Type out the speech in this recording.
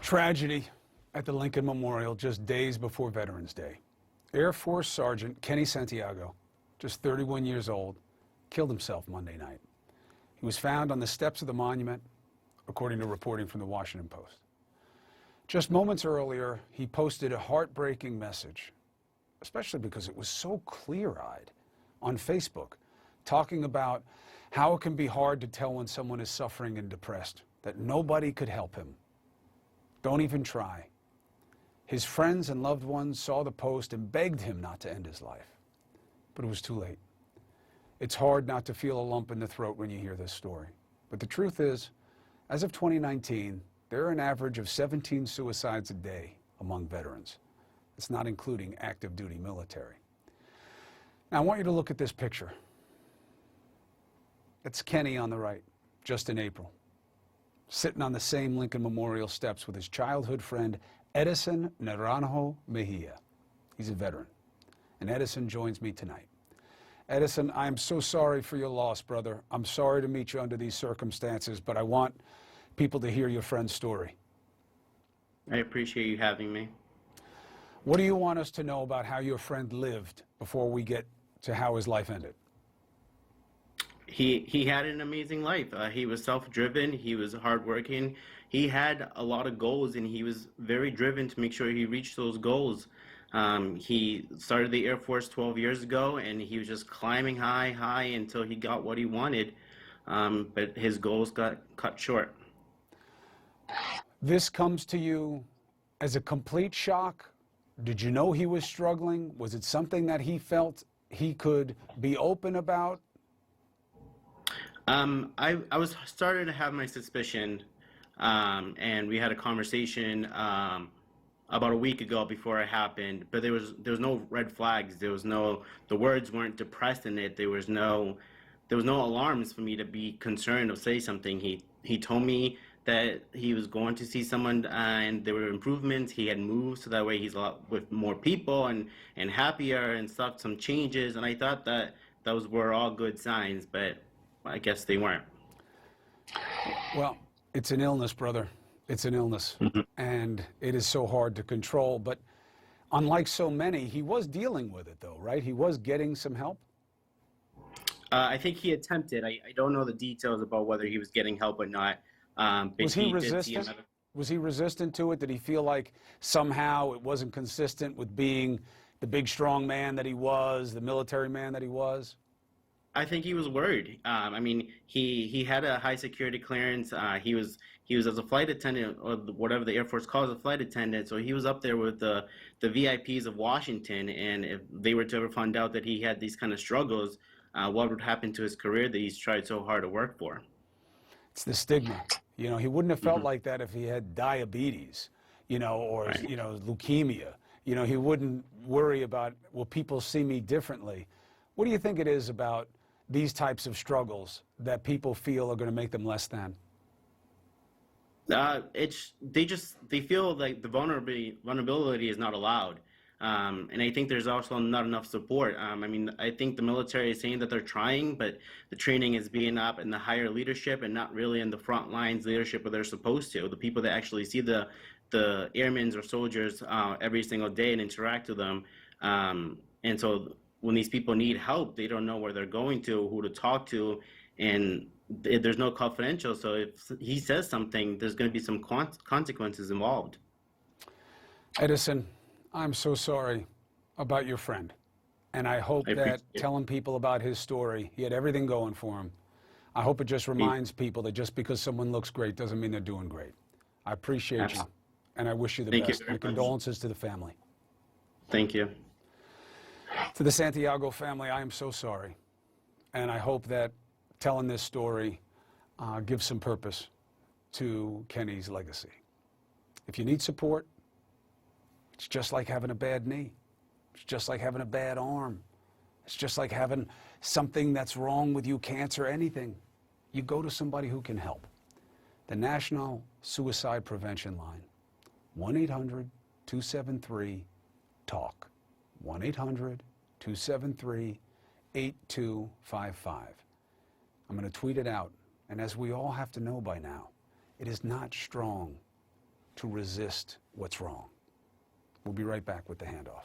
Tragedy at the Lincoln Memorial just days before Veterans Day. Air Force Sergeant Kenny Santiago, just 31 years old, killed himself Monday night. He was found on the steps of the monument, according to reporting from the Washington Post. Just moments earlier, he posted a heartbreaking message, especially because it was so clear-eyed, on Facebook, talking about how it can be hard to tell when someone is suffering and depressed, that nobody could help him. Don't even try. His friends and loved ones saw the post and begged him not to end his life. But it was too late. It's hard not to feel a lump in the throat when you hear this story. But the truth is, as of 2019, there are an average of 17 suicides a day among veterans. It's not including active duty military. Now I want you to look at this picture. It's Kenny on the right, just in April, sitting on the same Lincoln Memorial steps with his childhood friend, Edison Naranjo Mejia. He's a veteran. And Edison joins me tonight. Edison, I am so sorry for your loss, brother. I'm sorry to meet you under these circumstances, but I want people to hear your friend's story. I appreciate you having me. What do you want us to know about how your friend lived before we get to how his life ended? He had an amazing life. He was self-driven. He was hardworking. He had a lot of goals, and he was very driven to make sure he reached those goals. He started the Air Force 12 years ago, and he was just climbing high until he got what he wanted. But his goals got cut short. This comes to you as a complete shock? Did you know he was struggling? Was it something that he felt he could be open about? I was starting to have my suspicion, and we had a conversation about a week ago before it happened. But there was no red flags. The words weren't depressed in it. There was no alarms for me to be concerned or say something. He told me that he was going to see someone, and there were improvements. He had moved, so that way he's a lot with more people and happier and stuff. Some changes, and I thought that those were all good signs, but I guess they weren't. Well, it's an illness, brother. It's an illness. Mm-hmm. And it is so hard to control. But unlike so many, he was dealing with it, though, right? He was getting some help? I think he attempted. I don't know the details about whether he was getting help or not. Was he resistant? Was he resistant to it? Did he feel like somehow it wasn't consistent with being the big, strong man that he was, the military man that he was? I think he was worried. I mean, he had a high security clearance. He was as a flight attendant, or whatever the Air Force calls a flight attendant. So he was up there with the VIPs of Washington. And if they were to ever find out that he had these kind of struggles, what would happen to his career that he's tried so hard to work for? It's the stigma. You know, he wouldn't have felt like that if he had diabetes, you know, or, Right. you know, leukemia. You know, he wouldn't worry about, will people see me differently? What do you think it is about these types of struggles that people feel are going to make them less than? They feel like the vulnerability is not allowed. And I think there's also not enough support. I mean, I think the military is saying that they're trying, but the training is being up in the higher leadership and not really in the front lines leadership where they're supposed to. The people that actually see the airmen or soldiers every single day and interact with them. And so when these people need help, they don't know where they're going to, who to talk to, and there's no confidential. So if he says something, there's going to be some consequences involved. Edison, I'm so sorry about your friend. And I hope that telling people about his story, he had everything going for him. I hope it just reminds people that just because someone looks great doesn't mean they're doing great. I appreciate you, and I wish you the best. My condolences to the family. Thank you. To the Santiago family, I am so sorry. And I hope that telling this story gives some purpose to Kenny's legacy. If you need support, it's just like having a bad knee. It's just like having a bad arm. It's just like having something that's wrong with you, cancer, anything. You go to somebody who can help. The National Suicide Prevention Line, 1-800-273-TALK. 1-800-273-8255. I'm going to tweet it out. And as we all have to know by now, it is not strong to resist what's wrong. We'll be right back with the handoff.